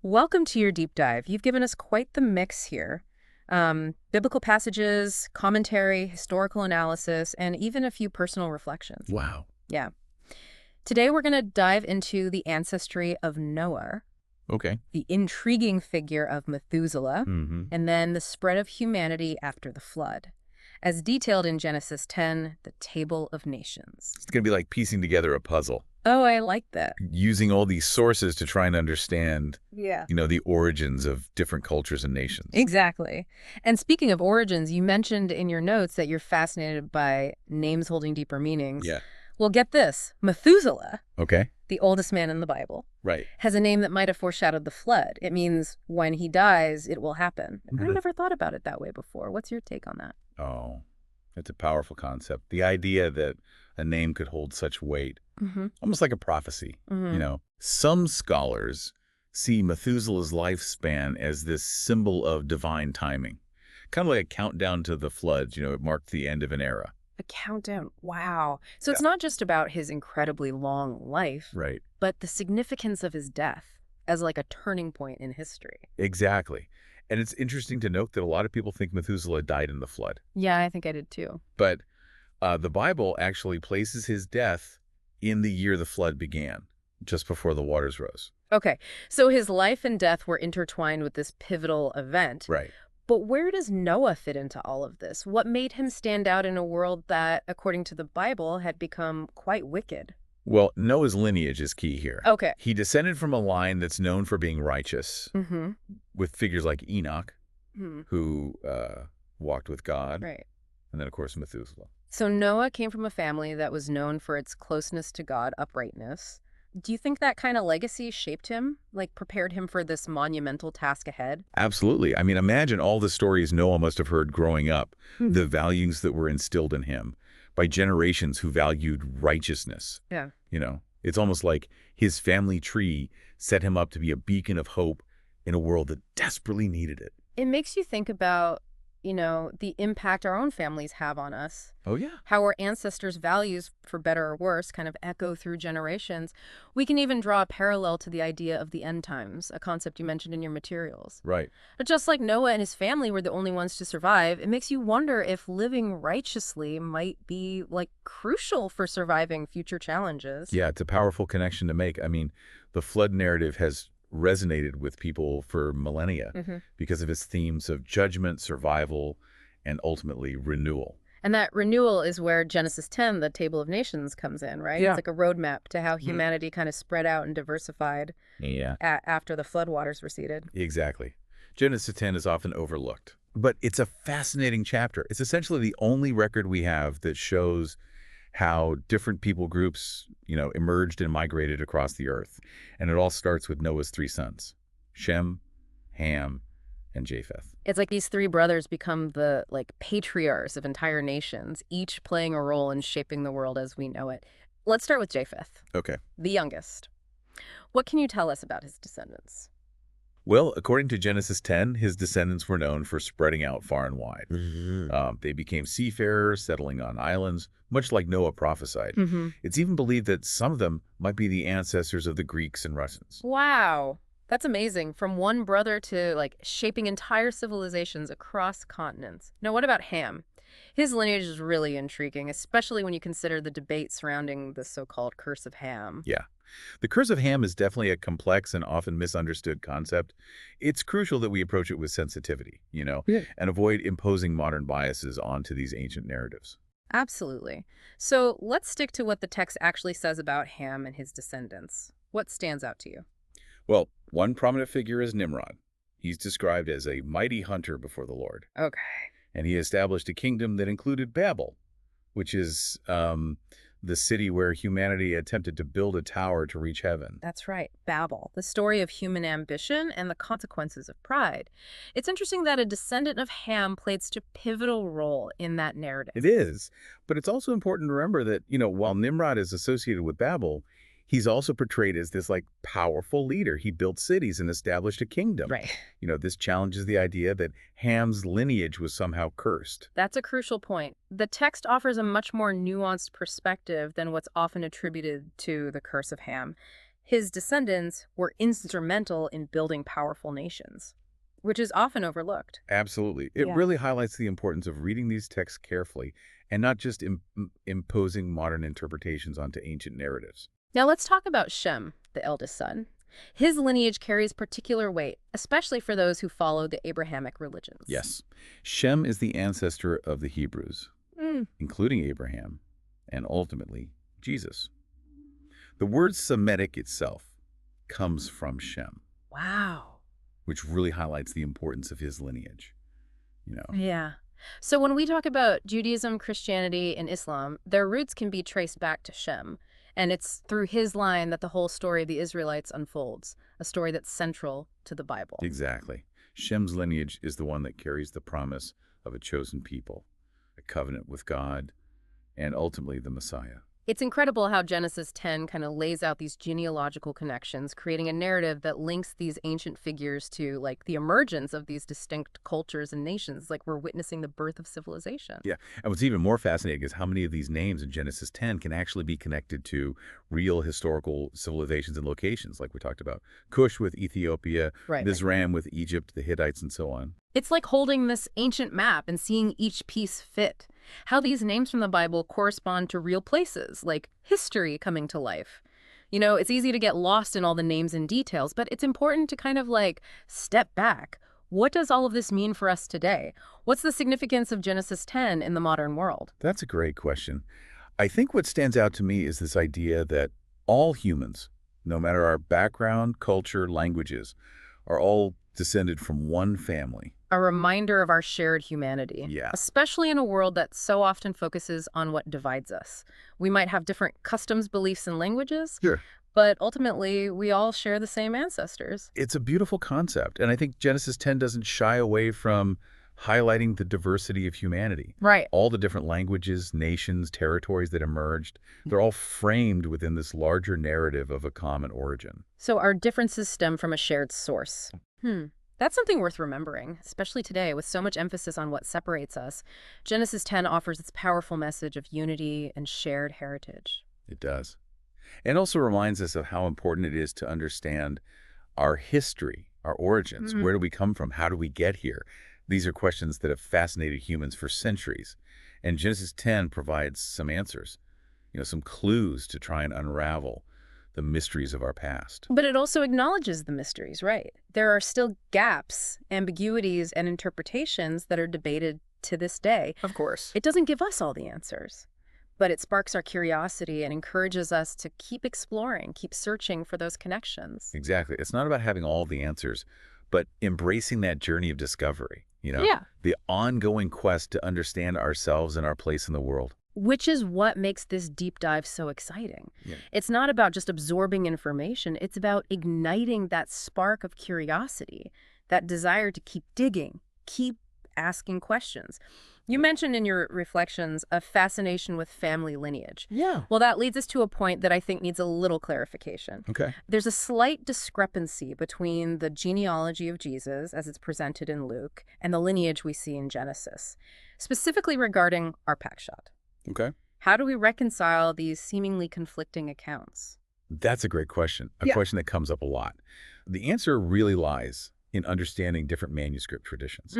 Welcome to your deep dive. You've given us quite the mix here. Biblical passages, commentary, historical analysis, and even a few personal reflections. Wow. Yeah. Today we're going to dive into the ancestry of Noah, Okay. the intriguing figure of Methuselah, Mm-hmm. and then the spread of humanity after the flood. As detailed in Genesis 10, the Table of Nations. It's going to be like piecing together a puzzle, Oh, I like that. using all these sources to try and understand, Yeah. the origins of different cultures and nations. Exactly. And speaking of origins, you mentioned in your notes that you're fascinated by names holding deeper meanings. Yeah. Well, get this. Methuselah, Okay. the oldest man in the Bible, Right. has a name that might have foreshadowed the flood. It means when he dies, it will happen. I've Mhm. never thought about it that way before. What's your take on that? Oh, it's a powerful concept. The idea that a name could hold such weight, Mm-hmm. almost like a prophecy. Mm-hmm. Some scholars see Methuselah's lifespan as this symbol of divine timing, kind of like a countdown to the flood. It marked the end of an era. A countdown. Wow. So it's Yeah. not just about his incredibly long life, Right. but the significance of his death as like a turning point in history. Exactly. And it's interesting to note that a lot of people think Methuselah died in the flood. Yeah, I think I did too. But the Bible actually places his death in the year the flood began, just before the waters rose. Okay, so his life and death were intertwined with this pivotal event. Right. But where does Noah fit into all of this? What made him stand out in a world that, according to the Bible, had become quite wicked? Well, Noah's lineage is key here. Okay. He descended from a line that's known for being righteous, Mm-hmm. with figures like Enoch, Hmm. who walked with God, Right. and then, of course, Methuselah. So Noah came from a family that was known for its closeness to God, uprightness. Do you think that kind of legacy shaped him, like prepared him for this monumental task ahead? Absolutely. I mean, imagine all the stories Noah must have heard growing up, Mhm. the values that were instilled in him by generations who valued righteousness. Yeah. It's almost like his family tree set him up to be a beacon of hope in a world that desperately needed it. It makes you think about, the impact our own families have on us. Oh, yeah. How our ancestors' values, for better or worse, kind of echo through generations. We can even draw a parallel to the idea of the end times, a concept you mentioned in your materials. Right. But just like Noah and his family were the only ones to survive, it makes you wonder if living righteously might be, like, crucial for surviving future challenges. Yeah, it's a powerful connection to make. I mean, the flood narrative has resonated with people for millennia Hmm. because of its themes of judgment, survival, and ultimately renewal. And that renewal is where Genesis 10, the Table of Nations, comes in, right? Yeah. It's like a roadmap to how Mhm. humanity kind of spread out and diversified Yeah. after the floodwaters receded. Exactly. Genesis 10 is often overlooked, but it's a fascinating chapter. It's essentially the only record we have that shows how different people groups, emerged and migrated across the earth. And it all starts with Noah's three sons, Shem, Ham, and Japheth. It's like these three brothers become the patriarchs of entire nations, each playing a role in shaping the world as we know it. Let's start with Japheth, Okay. the youngest. What can you tell us about his descendants? Well, according to Genesis 10, his descendants were known for spreading out far and wide. They became seafarers, settling on islands, much like Noah prophesied. Mm-hmm. It's even believed that some of them might be the ancestors of the Greeks and Russians. Wow. That's amazing. From one brother to shaping entire civilizations across continents. Now, what about Ham? His lineage is really intriguing, especially when you consider the debate surrounding the so-called curse of Ham. Yeah. The curse of Ham is definitely a complex and often misunderstood concept. It's crucial that we approach it with sensitivity, Yeah. and avoid imposing modern biases onto these ancient narratives. Absolutely. So let's stick to what the text actually says about Ham and his descendants. What stands out to you? Well, one prominent figure is Nimrod. He's described as a mighty hunter before the Lord, Okay. and he established a kingdom that included Babel, which is the city where humanity attempted to build a tower to reach heaven. That's right, Babel, the story of human ambition and the consequences of pride. It's interesting that a descendant of Ham played such a pivotal role in that narrative. It is, but it's also important to remember that, while Nimrod is associated with Babel, he's also portrayed as this powerful leader. He built cities and established a kingdom. Right. This challenges the idea that Ham's lineage was somehow cursed. That's a crucial point. The text offers a much more nuanced perspective than what's often attributed to the curse of Ham. His descendants were instrumental in building powerful nations, which is often overlooked. Absolutely. It Yeah. really highlights the importance of reading these texts carefully and not just imposing modern interpretations onto ancient narratives. Now let's talk about Shem, the eldest son. His lineage carries particular weight, especially for those who follow the Abrahamic religions. Yes. Shem is the ancestor of the Hebrews, Mm. including Abraham, and ultimately Jesus. The word Semitic itself comes from Shem, Wow. which really highlights the importance of his lineage. You know, Yeah. So when we talk about Judaism, Christianity, and Islam, their roots can be traced back to Shem. And it's through his line that the whole story of the Israelites unfolds, a story that's central to the Bible. exactly. Shem's lineage is the one that carries the promise of a chosen people, a covenant with God, and ultimately the Messiah. It's incredible how Genesis 10 kind of lays out these genealogical connections, creating a narrative that links these ancient figures to, like, the emergence of these distinct cultures and nations, like we're witnessing the birth of civilization. Yeah, and what's even more fascinating is how many of these names in Genesis 10 can actually be connected to real historical civilizations and locations, like we talked about. Cush with Ethiopia, Right. Mizraim with Egypt, the Hittites, and so on. It's like holding this ancient map and seeing each piece fit. How these names from the Bible correspond to real places, like history coming to life. You know, it's easy to get lost in all the names and details, but it's important to kind of like step back. What does all of this mean for us today? What's the significance of Genesis 10 in the modern world? That's a great question. I think what stands out to me is this idea that all humans, no matter our background, culture, languages, are all descended from one family. A reminder of our shared humanity, Yeah. especially in a world that so often focuses on what divides us. We might have different customs, beliefs, and languages, Sure. but ultimately we all share the same ancestors. It's a beautiful concept, and I think Genesis 10 doesn't shy away from highlighting the diversity of humanity. Right. All the different languages, nations, territories that emerged, they're all framed within this larger narrative of a common origin. So our differences stem from a shared source. That's something worth remembering, especially today with so much emphasis on what separates us. Genesis 10 offers its powerful message of unity and shared heritage. It does. And also reminds us of how important it is to understand our history, our origins. Where do we come from? How do we get here? These are questions that have fascinated humans for centuries. And Genesis 10 provides some answers, some clues to try and unravel the mysteries of our past. But it also acknowledges the mysteries, right? There are still gaps, ambiguities, and interpretations that are debated to this day. Of course. It doesn't give us all the answers, but it sparks our curiosity and encourages us to keep exploring, keep searching for those connections. Exactly. It's not about having all the answers, but embracing that journey of discovery, Yeah. the ongoing quest to understand ourselves and our place in the world. Which is what makes this deep dive so exciting. Yeah. It's not about just absorbing information. It's about igniting that spark of curiosity, that desire to keep digging, keep asking questions. You mentioned in your reflections a fascination with family lineage. Yeah. Well, that leads us to a point that I think needs a little clarification. Okay. There's a slight discrepancy between the genealogy of Jesus, as it's presented in Luke, and the lineage we see in Genesis, specifically regarding Arpachshad. Okay. How do we reconcile these seemingly conflicting accounts? That's a great question, a Yeah. question that comes up a lot. The answer really lies in understanding different manuscript traditions.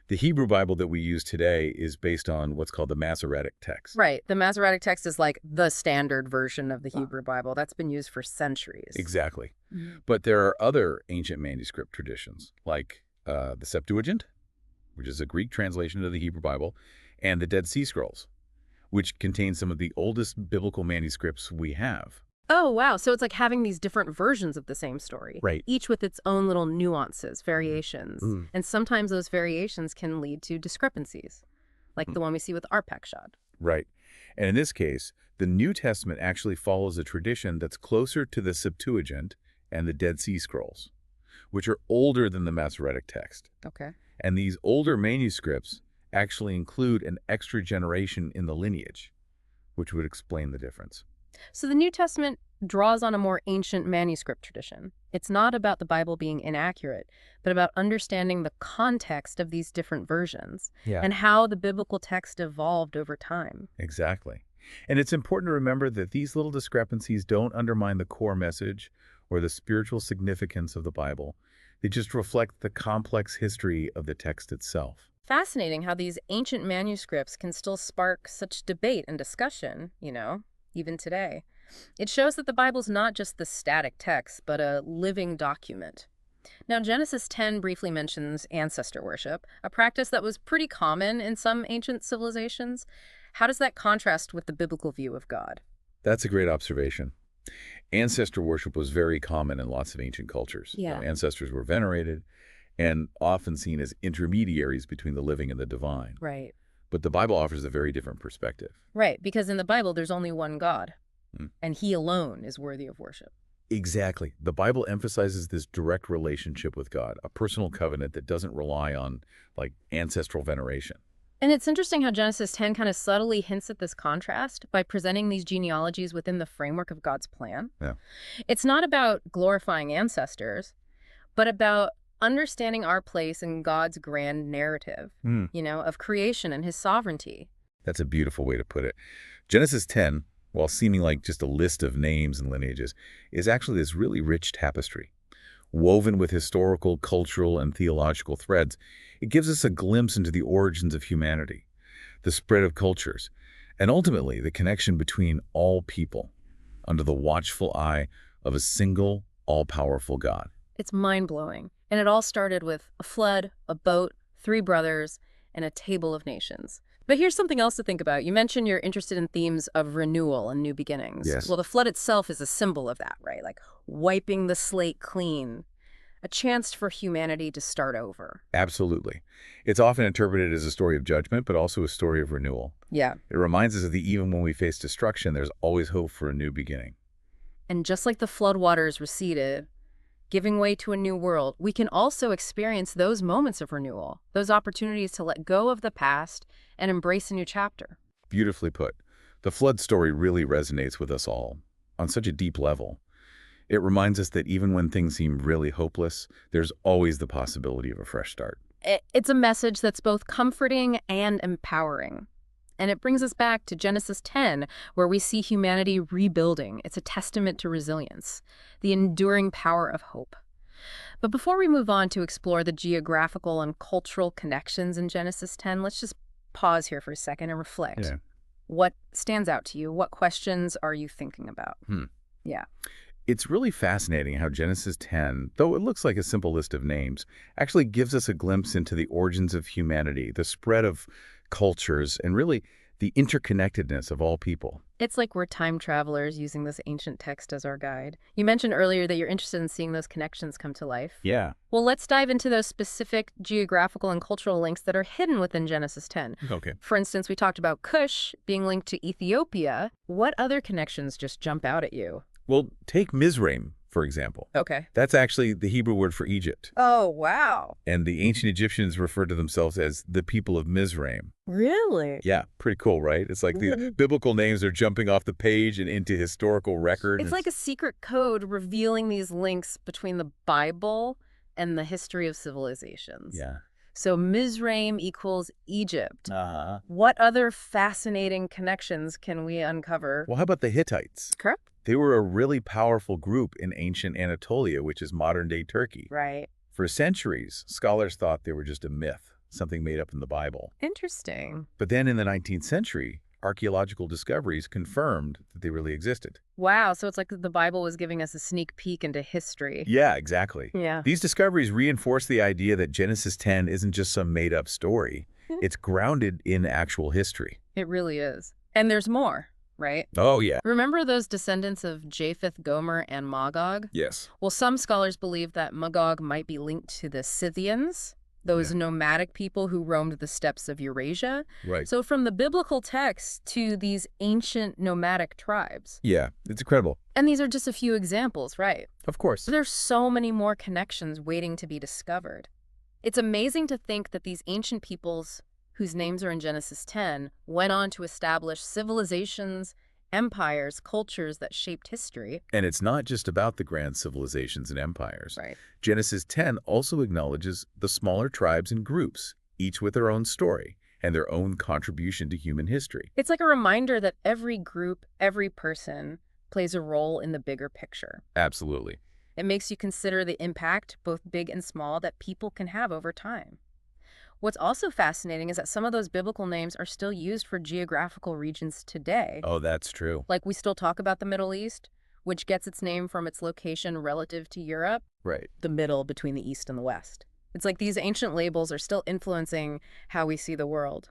The Hebrew Bible that we use today is based on what's called the Masoretic text. Right. The Masoretic text is like the standard version of the Hebrew Bible. That's been used for centuries. Exactly. But there are other ancient manuscript traditions, like the Septuagint, which is a Greek translation of the Hebrew Bible, and the Dead Sea Scrolls, which contain some of the oldest biblical manuscripts we have. Oh, wow. So it's like having these different versions of the same story. Right. Each with its own little nuances, variations. And sometimes those variations can lead to discrepancies, like the one we see with Arpachshad. Right. And in this case, the New Testament actually follows a tradition that's closer to the Septuagint and the Dead Sea Scrolls, which are older than the Masoretic text. Okay. And these older manuscripts actually include an extra generation in the lineage, which would explain the difference. So the New Testament draws on a more ancient manuscript tradition. It's not about the Bible being inaccurate, but about understanding the context of these different versions and how the biblical text evolved over time. Exactly. And it's important to remember that these little discrepancies don't undermine the core message or the spiritual significance of the Bible. They just reflect the complex history of the text itself. Fascinating how these ancient manuscripts can still spark such debate and discussion, even today. It shows that the Bible's not just the static text, but a living document. Now, Genesis 10 briefly mentions ancestor worship, a practice that was pretty common in some ancient civilizations. How does that contrast with the biblical view of God? That's a great observation. Ancestor worship was very common in lots of ancient cultures. Yeah. Ancestors were venerated and often seen as intermediaries between the living and the divine. Right. But the Bible offers a very different perspective. Right, because in the Bible, there's only one God, Hmm. and he alone is worthy of worship. Exactly. The Bible emphasizes this direct relationship with God, a personal covenant that doesn't rely on, like, ancestral veneration. And it's interesting how Genesis 10 kind of subtly hints at this contrast by presenting these genealogies within the framework of God's plan. Yeah. It's not about glorifying ancestors, but about understanding our place in God's grand narrative, of creation and his sovereignty. That's a beautiful way to put it. Genesis 10, while seeming like just a list of names and lineages, is actually this really rich tapestry. Woven with historical, cultural, and theological threads, it gives us a glimpse into the origins of humanity, the spread of cultures, and ultimately the connection between all people under the watchful eye of a single, all-powerful God. It's mind-blowing. And it all started with a flood, a boat, 3 brothers, and a table of nations. But here's something else to think about. You mentioned you're interested in themes of renewal and new beginnings. Yes. Well, the flood itself is a symbol of that, right? Like wiping the slate clean, a chance for humanity to start over. Absolutely. It's often interpreted as a story of judgment, but also a story of renewal. Yeah. It reminds us that even when we face destruction, there's always hope for a new beginning. And just like the floodwaters receded, giving way to a new world, we can also experience those moments of renewal, those opportunities to let go of the past and embrace a new chapter. Beautifully put. The flood story really resonates with us all on such a deep level. It reminds us that even when things seem really hopeless, there's always the possibility of a fresh start. It's a message that's both comforting and empowering. And it brings us back to Genesis 10, where we see humanity rebuilding. It's a testament to resilience, the enduring power of hope. But before we move on to explore the geographical and cultural connections in Genesis 10, let's just pause here for a second and reflect. Yeah. What stands out to you? What questions are you thinking about? Yeah. It's really fascinating how Genesis 10, though it looks like a simple list of names, actually gives us a glimpse into the origins of humanity, the spread of cultures, and really the interconnectedness of all people. It's like we're time travelers using this ancient text as our guide. You mentioned earlier that you're interested in seeing those connections come to life. Yeah. Well, let's dive into those specific geographical and cultural links that are hidden within Genesis 10. Okay. For instance, we talked about Cush being linked to Ethiopia. What other connections just jump out at you? Well, take Mizraim, for example. Okay. That's actually the Hebrew word for Egypt. Oh, wow. And the ancient Egyptians referred to themselves as the people of Mizraim. Really? Yeah, pretty cool, right? It's like the biblical names are jumping off the page and into historical record. It's like a secret code revealing these links between the Bible and the history of civilizations. Yeah. So Mizraim equals Egypt. Uh-huh. What other fascinating connections can we uncover? Well, how about the Hittites? Correct. They were a really powerful group in ancient Anatolia, which is modern-day Turkey. Right. For centuries, scholars thought they were just a myth, something made up in the Bible. Interesting. But then in the 19th century, archaeological discoveries confirmed that they really existed. Wow, so it's like the Bible was giving us a sneak peek into history. Yeah, exactly. Yeah. These discoveries reinforce the idea that Genesis 10 isn't just some made-up story. It's grounded in actual history. It really is. And there's more, right? Oh, yeah. Remember those descendants of Japheth, Gomer, and Magog? Yes. Well, some scholars believe that Magog might be linked to the Scythians, those nomadic people who roamed the steppes of Eurasia. Right. So from the biblical text to these ancient nomadic tribes. Yeah, it's incredible. And these are just a few examples, right? Of course. There's so many more connections waiting to be discovered. It's amazing to think that these ancient peoples, whose names are in Genesis 10, went on to establish civilizations, empires, cultures that shaped history. And it's not just about the grand civilizations and empires. Right. Genesis 10 also acknowledges the smaller tribes and groups, each with their own story and their own contribution to human history. It's like a reminder that every group, every person plays a role in the bigger picture. Absolutely. It makes you consider the impact, both big and small, that people can have over time. What's also fascinating is that some of those biblical names are still used for geographical regions today. Oh, that's true. Like we still talk about the Middle East, which gets its name from its location relative to Europe, Right. the middle between the East and the West. It's like these ancient labels are still influencing how we see the world.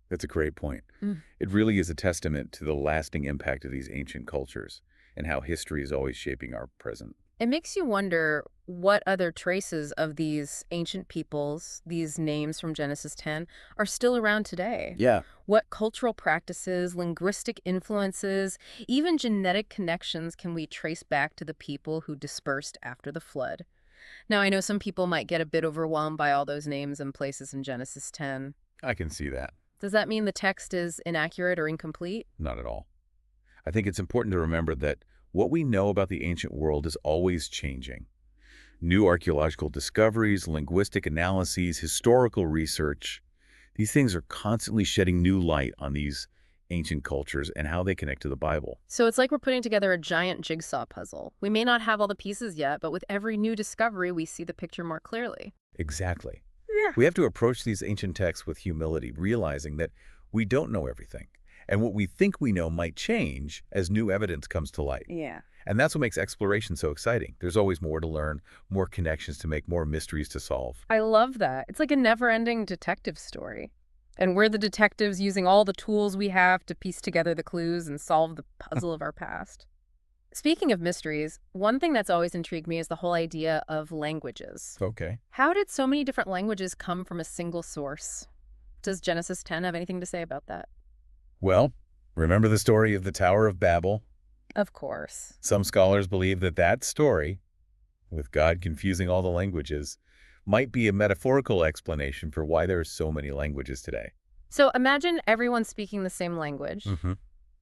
That's a great point. Mm. It really is a testament to the lasting impact of these ancient cultures and how history is always shaping our present. It makes you wonder what other traces of these ancient peoples, these names from Genesis 10, are still around today. Yeah. What cultural practices, linguistic influences, even genetic connections can we trace back to the people who dispersed after the flood? Now, I know some people might get a bit overwhelmed by all those names and places in Genesis 10. I can see that. Does that mean the text is inaccurate or incomplete? Not at all. I think it's important to remember that what we know about the ancient world is always changing. New archaeological discoveries, linguistic analyses, historical research, these things are constantly shedding new light on these ancient cultures and how they connect to the Bible. So it's like we're putting together a giant jigsaw puzzle. We may not have all the pieces yet, but with every new discovery, we see the picture more clearly. Exactly. Yeah. We have to approach these ancient texts with humility, realizing that we don't know everything. And what we think we know might change as new evidence comes to light. Yeah. And that's what makes exploration so exciting. There's always more to learn, more connections to make, more mysteries to solve. I love that. It's like a never-ending detective story. And we're the detectives using all the tools we have to piece together the clues and solve the puzzle of our past. Speaking of mysteries, one thing that's always intrigued me is the whole idea of languages. Okay. How did so many different languages come from a single source? Does Genesis 10 have anything to say about that? Well, remember the story of the Tower of Babel? Of course. Some scholars believe that that story, with God confusing all the languages, might be a metaphorical explanation for why there are so many languages today. So imagine everyone speaking the same language. Mm-hmm.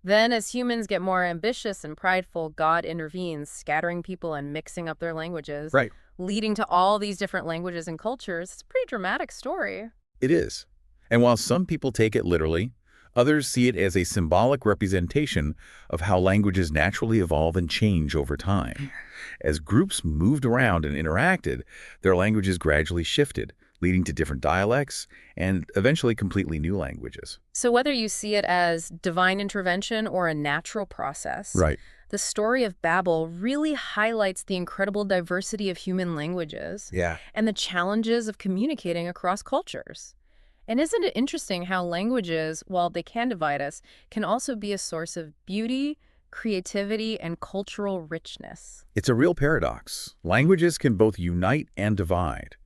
Then, as humans get more ambitious and prideful, God intervenes, scattering people and mixing up their languages, Right. leading to all these different languages and cultures. It's a pretty dramatic story. It is. And while some people take it literally, others see it as a symbolic representation of how languages naturally evolve and change over time. As groups moved around and interacted, their languages gradually shifted, leading to different dialects and eventually completely new languages. So whether you see it as divine intervention or a natural process, Right. the story of Babel really highlights the incredible diversity of human languages Yeah. and the challenges of communicating across cultures. And isn't it interesting how languages, while they can divide us, can also be a source of beauty, creativity, and cultural richness? It's a real paradox. Languages can both unite and divide,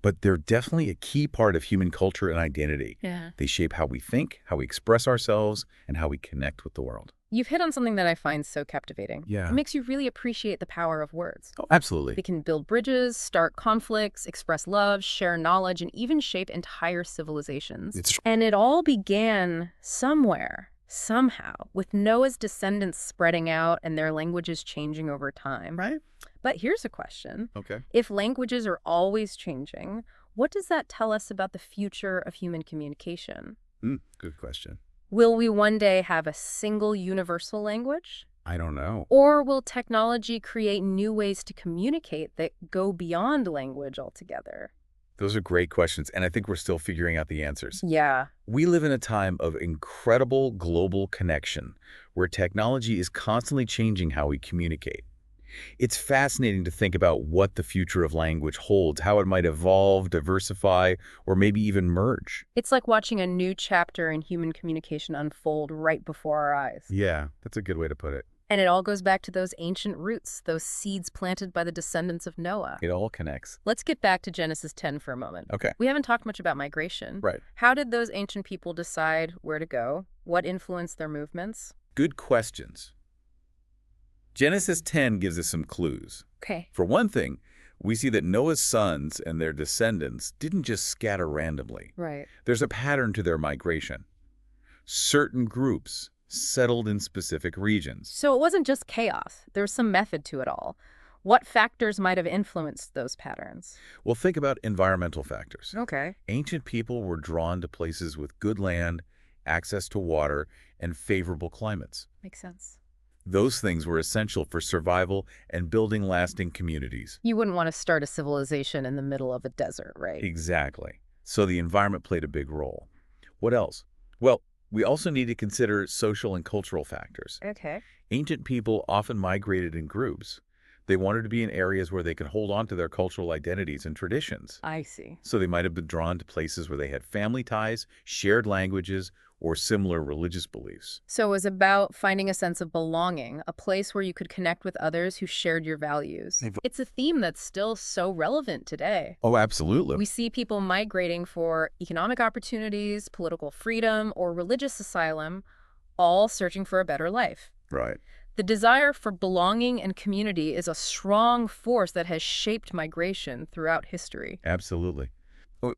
but they're definitely a key part of human culture and identity. Yeah. They shape how we think, how we express ourselves, and how we connect with the world. You've hit on something that I find so captivating. Yeah. It makes you really appreciate the power of words. Oh, absolutely. They can build bridges, start conflicts, express love, share knowledge, and even shape entire civilizations. And it all began somewhere, somehow, with Noah's descendants spreading out and their languages changing over time. Right? But here's a question. Okay. If languages are always changing, what does that tell us about the future of human communication? Good question. Will we one day have a single universal language? I don't know. Or will technology create new ways to communicate that go beyond language altogether? Those are great questions, and I think we're still figuring out the answers. Yeah. We live in a time of incredible global connection, where technology is constantly changing how we communicate. It's fascinating to think about what the future of language holds, how it might evolve, diversify, or maybe even merge. It's like watching a new chapter in human communication unfold right before our eyes. Yeah, that's a good way to put it. And it all goes back to those ancient roots, those seeds planted by the descendants of Noah. It all connects. Let's get back to Genesis 10 for a moment. Okay. We haven't talked much about migration. Right. How did those ancient people decide where to go? What influenced their movements? Good questions. Genesis 10 gives us some clues. Okay. For one thing, we see that Noah's sons and their descendants didn't just scatter randomly. Right. There's a pattern to their migration. Certain groups settled in specific regions. So it wasn't just chaos. There was some method to it all. What factors might have influenced those patterns? Well, think about environmental factors. Okay. Ancient people were drawn to places with good land, access to water, and favorable climates. Makes sense. Those things were essential for survival and building lasting communities. You wouldn't want to start a civilization in the middle of a desert, right? Exactly. So the environment played a big role. What else? Well, we also need to consider social and cultural factors. Okay. Ancient people often migrated in groups. They wanted to be in areas where they could hold on to their cultural identities and traditions. I see. So they might have been drawn to places where they had family ties, shared languages, or similar religious beliefs. So it was about finding a sense of belonging, a place where you could connect with others who shared your values. It's a theme that's still so relevant today. Oh, absolutely. We see people migrating for economic opportunities, political freedom, or religious asylum, all searching for a better life. Right. The desire for belonging and community is a strong force that has shaped migration throughout history. Absolutely.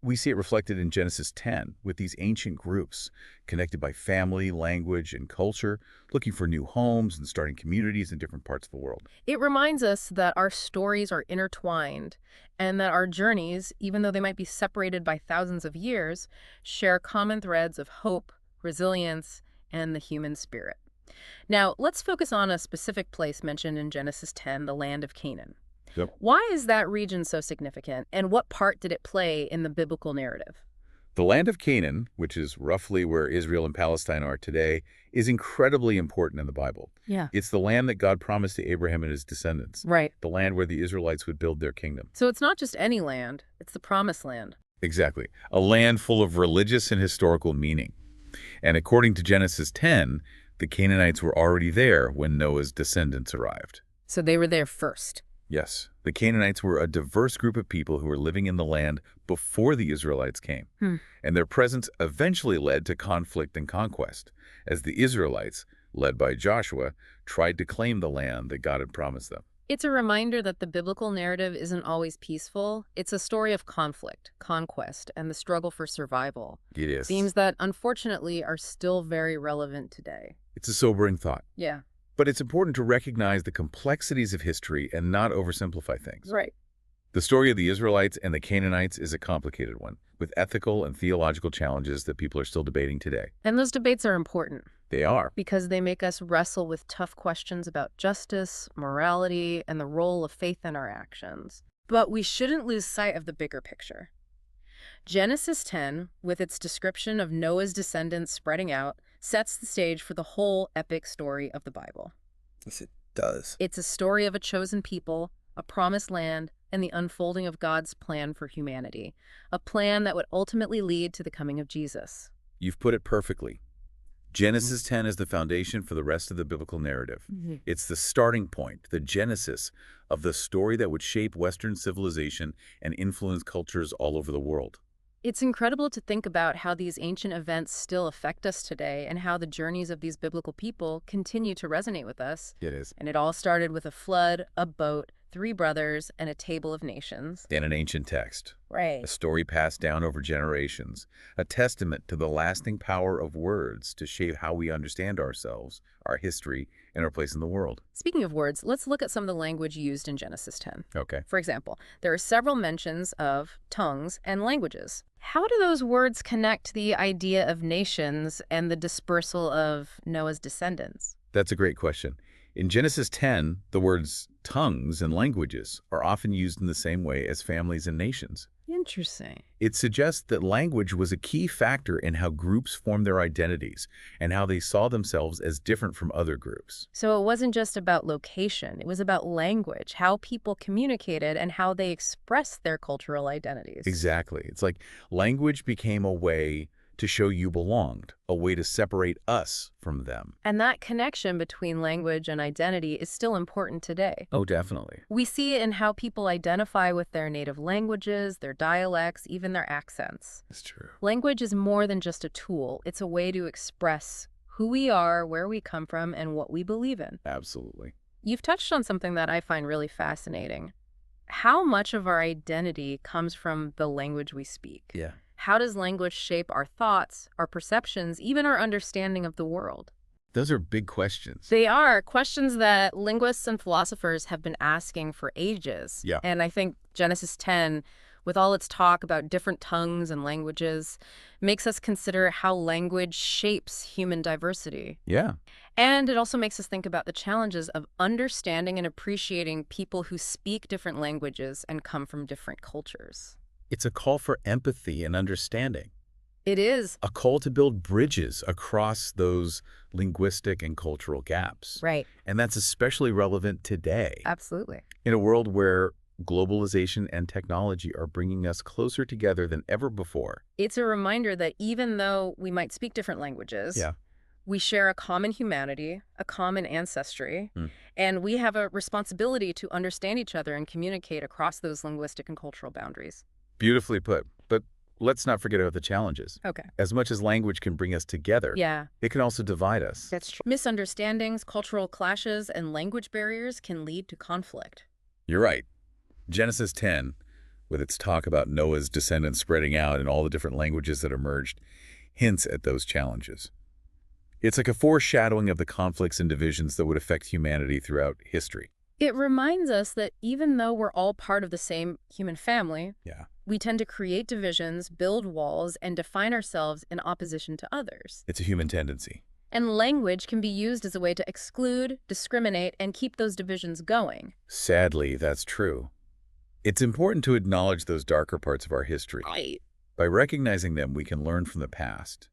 We see it reflected in Genesis 10 with these ancient groups connected by family, language, and culture, looking for new homes and starting communities in different parts of the world. It reminds us that our stories are intertwined and that our journeys, even though they might be separated by thousands of years, share common threads of hope, resilience, and the human spirit. Now, let's focus on a specific place mentioned in Genesis 10, the land of Canaan. Yep. Why is that region so significant, and what part did it play in the biblical narrative? The land of Canaan, which is roughly where Israel and Palestine are today, is incredibly important in the Bible. Yeah. It's the land that God promised to Abraham and his descendants, Right. the land where the Israelites would build their kingdom. So it's not just any land, it's the promised land. Exactly. A land full of religious and historical meaning. And according to Genesis 10, the Canaanites were already there when Noah's descendants arrived. So they were there first. Yes, the Canaanites were a diverse group of people who were living in the land before the Israelites came. And their presence eventually led to conflict and conquest, as the Israelites, led by Joshua, tried to claim the land that God had promised them. It's a reminder that the biblical narrative isn't always peaceful. It's a story of conflict, conquest, and the struggle for survival. It is. Themes that, unfortunately, are still very relevant today. It's a sobering thought. Yeah. But it's important to recognize the complexities of history and not oversimplify things. Right. The story of the Israelites and the Canaanites is a complicated one, with ethical and theological challenges that people are still debating today. And those debates are important They are. because they make us wrestle with tough questions about justice, morality, and the role of faith in our actions. But we shouldn't lose sight of the bigger picture. Genesis 10, with its description of Noah's descendants spreading out, sets the stage for the whole epic story of the Bible. Yes, it does. It's a story of a chosen people, a promised land, and the unfolding of God's plan for humanity, a plan that would ultimately lead to the coming of Jesus. You've put it perfectly. Genesis 10 is the foundation for the rest of the biblical narrative. It's the starting point, the genesis of the story that would shape Western civilization and influence cultures all over the world. It's incredible to think about how these ancient events still affect us today and how the journeys of these biblical people continue to resonate with us. It is. And it all started with a flood, a boat, 3 brothers, and a table of nations. And an ancient text. Right. A story passed down over generations, a testament to the lasting power of words to shape how we understand ourselves, our history, and our place in the world. Speaking of words, let's look at some of the language used in Genesis 10. Okay. For example, there are several mentions of tongues and languages. How do those words connect to the idea of nations and the dispersal of Noah's descendants? That's a great question. In Genesis 10, the words tongues and languages are often used in the same way as families and nations. Interesting. It suggests that language was a key factor in how groups formed their identities and how they saw themselves as different from other groups. So it wasn't just about location, it was about language, how people communicated and how they expressed their cultural identities. Exactly. It's like language became a way to show you belonged, a way to separate us from them. And that connection between language and identity is still important today. Oh, definitely. We see it in how people identify with their native languages, their dialects, even their accents. It's true. Language is more than just a tool. It's a way to express who we are, where we come from, and what we believe in. Absolutely. You've touched on something that I find really fascinating. How much of our identity comes from the language we speak? Yeah. How does language shape our thoughts, our perceptions, even our understanding of the world? Those are big questions. They are questions that linguists and philosophers have been asking for ages. Yeah. And I think Genesis 10 with all its talk about different tongues and languages, makes us consider how language shapes human diversity. Yeah. And it also makes us think about the challenges of understanding and appreciating people who speak different languages and come from different cultures. It's a call for empathy and understanding, It is. a call to build bridges across those linguistic and cultural gaps. Right. And that's especially relevant today, Absolutely. in a world where globalization and technology are bringing us closer together than ever before. It's a reminder that even though we might speak different languages, Yeah. we share a common humanity, a common ancestry, Mm. and we have a responsibility to understand each other and communicate across those linguistic and cultural boundaries. Beautifully put. But let's not forget about the challenges. Okay. As much as language can bring us together, Yeah, it can also divide us. that's true. Misunderstandings, cultural clashes, and language barriers can lead to conflict. You're right. Genesis 10, with its talk about Noah's descendants spreading out and all the different languages that emerged, hints at those challenges. It's like a foreshadowing of the conflicts and divisions that would affect humanity throughout history. It reminds us that even though we're all part of the same human family, Yeah. we tend to create divisions, build walls, and define ourselves in opposition to others. It's a human tendency. And language can be used as a way to exclude, discriminate, and keep those divisions going. Sadly, that's true. It's important to acknowledge those darker parts of our history. Right. By recognizing them, we can learn from the past,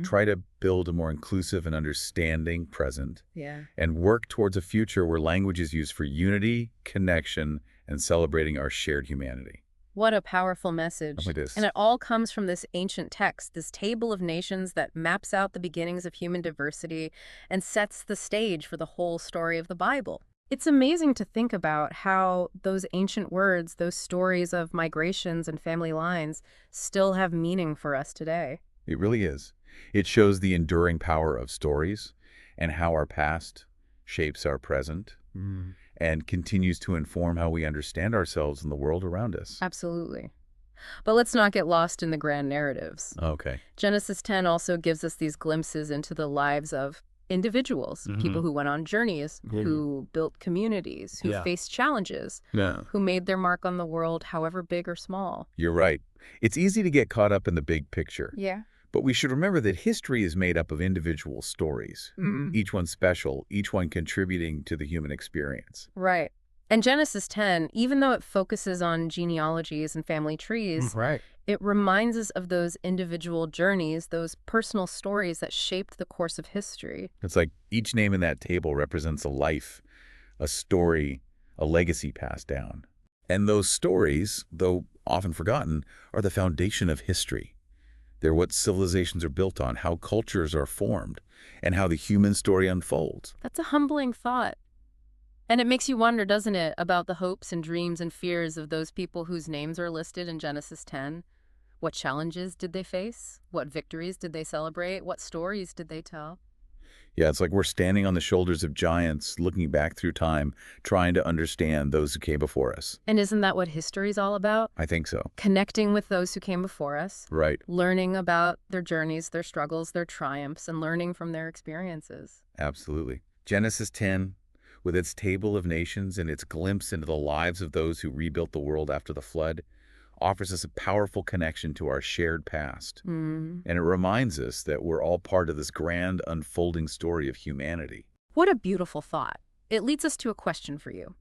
try to build a more inclusive and understanding present, Yeah. and work towards a future where language is used for unity, connection, and celebrating our shared humanity. What a powerful message. It is. And it all comes from this ancient text, this table of nations that maps out the beginnings of human diversity and sets the stage for the whole story of the Bible. It's amazing to think about how those ancient words, those stories of migrations and family lines, still have meaning for us today. It really is. It shows the enduring power of stories and how our past shapes our present and continues to inform how we understand ourselves and the world around us. Absolutely. But let's not get lost in the grand narratives. Okay. Genesis 10 also gives us these glimpses into the lives of individuals, people who went on journeys, who built communities, who faced challenges, No. who made their mark on the world, however big or small. You're right. It's easy to get caught up in the big picture. Yeah. But we should remember that history is made up of individual stories, each one special, each one contributing to the human experience. Right. And Genesis 10, even though it focuses on genealogies and family trees, Right. it reminds us of those individual journeys, those personal stories that shaped the course of history. It's like each name in that table represents a life, a story, a legacy passed down. And those stories, though often forgotten, are the foundation of history. They're what civilizations are built on, how cultures are formed, and how the human story unfolds. That's a humbling thought. And it makes you wonder, doesn't it, about the hopes and dreams and fears of those people whose names are listed in Genesis 10? What challenges did they face? What victories did they celebrate? What stories did they tell? Yeah, it's like we're standing on the shoulders of giants, looking back through time, trying to understand those who came before us. And isn't that what history's all about? I think so. Connecting with those who came before us, Right. learning about their journeys, their struggles, their triumphs, and learning from their experiences. Absolutely. Genesis 10, with its table of nations and its glimpse into the lives of those who rebuilt the world after the flood, offers us a powerful connection to our shared past. And it reminds us that we're all part of this grand unfolding story of humanity. What a beautiful thought. It leads us to a question for you.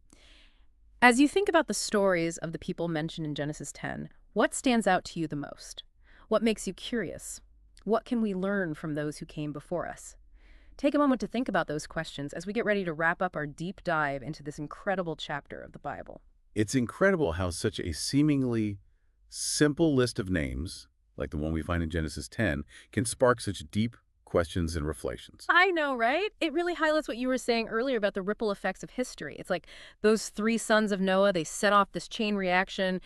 As you think about the stories of the people mentioned in Genesis 10, what stands out to you the most? What makes you curious? What can we learn from those who came before us? Take a moment to think about those questions as we get ready to wrap up our deep dive into this incredible chapter of the Bible. It's incredible how such a seemingly simple list of names, like the one we find in Genesis 10, can spark such deep questions and reflections. I know, right? It really highlights what you were saying earlier about the ripple effects of history. It's like those three sons of Noah, they set off this chain reaction,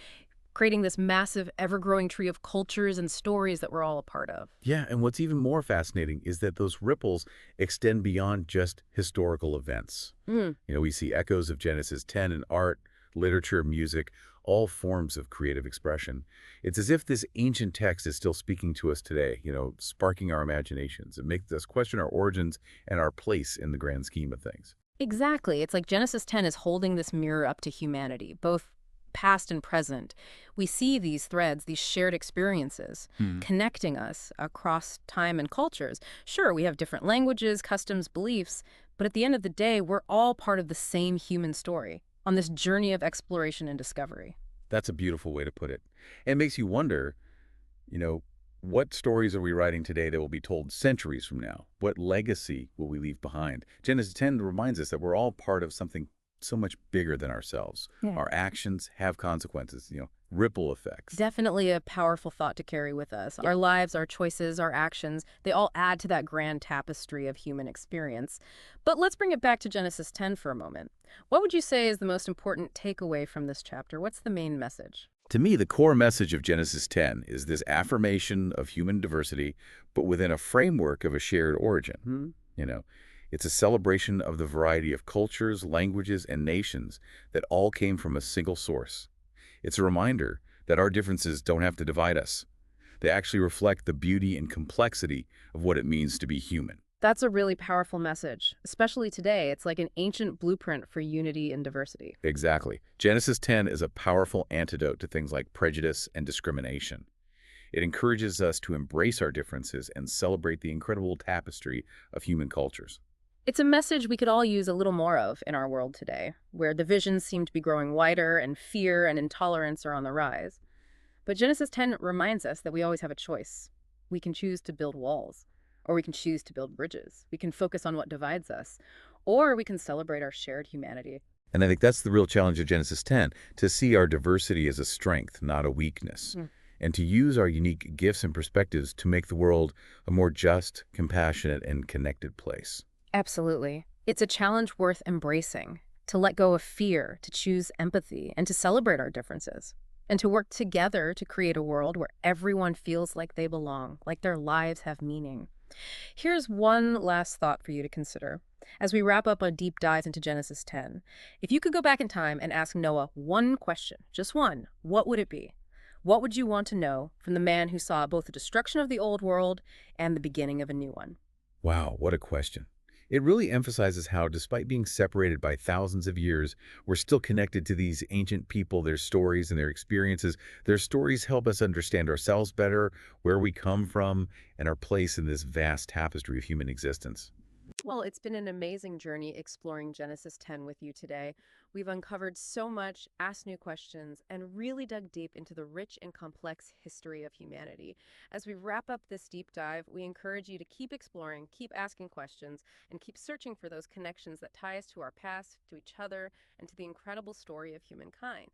creating this massive, ever-growing tree of cultures and stories that we're all a part of. Yeah, and what's even more fascinating is that those ripples extend beyond just historical events. We see echoes of Genesis 10 in art, literature, music, all forms of creative expression. It's as if this ancient text is still speaking to us today, sparking our imaginations. It makes us question our origins and our place in the grand scheme of things. Exactly. It's like Genesis 10 is holding this mirror up to humanity, both past and present, we see these threads, these shared experiences, Hmm. connecting us across time and cultures. Sure, we have different languages, customs, beliefs, but at the end of the day, we're all part of the same human story on this journey of exploration and discovery. That's a beautiful way to put it. And it makes you wonder, you know, what stories are we writing today that will be told centuries from now? What legacy will we leave behind? Genesis 10 reminds us that we're all part of something so much bigger than ourselves. Yeah. Our actions have consequences, ripple effects. Definitely a powerful thought to carry with us. Yeah. Our lives, our choices, our actions, they all add to that grand tapestry of human experience. But let's bring it back to Genesis 10 for a moment. What would you say is the most important takeaway from this chapter? What's the main message? To me, the core message of Genesis 10 is this affirmation of human diversity, but within a framework of a shared origin. You know, it's a celebration of the variety of cultures, languages, and nations that all came from a single source. It's a reminder that our differences don't have to divide us. They actually reflect the beauty and complexity of what it means to be human. That's a really powerful message, especially today. It's like an ancient blueprint for unity and diversity. Exactly. Genesis 10 is a powerful antidote to things like prejudice and discrimination. It encourages us to embrace our differences and celebrate the incredible tapestry of human cultures. It's a message we could all use a little more of in our world today, where divisions seem to be growing wider and fear and intolerance are on the rise. But Genesis 10 reminds us that we always have a choice. We can choose to build walls, or we can choose to build bridges. We can focus on what divides us, or we can celebrate our shared humanity. And I think that's the real challenge of Genesis 10, to see our diversity as a strength, not a weakness, Mm. and to use our unique gifts and perspectives to make the world a more just, compassionate, and connected place. Absolutely. It's a challenge worth embracing, to let go of fear, to choose empathy, and to celebrate our differences, and to work together to create a world where everyone feels like they belong, like their lives have meaning. Here's one last thought for you to consider. As we wrap up a deep dive into Genesis 10, if you could go back in time and ask Noah one question, just one, what would it be? What would you want to know from the man who saw both the destruction of the old world and the beginning of a new one? Wow, what a question. It really emphasizes how, despite being separated by thousands of years, we're still connected to these ancient people, their stories and their experiences. Their stories help us understand ourselves better, where we come from, and our place in this vast tapestry of human existence. Well, it's been an amazing journey exploring Genesis 10 with you today. We've uncovered so much, asked new questions, and really dug deep into the rich and complex history of humanity. As we wrap up this deep dive, we encourage you to keep exploring, keep asking questions, and keep searching for those connections that tie us to our past, to each other, and to the incredible story of humankind.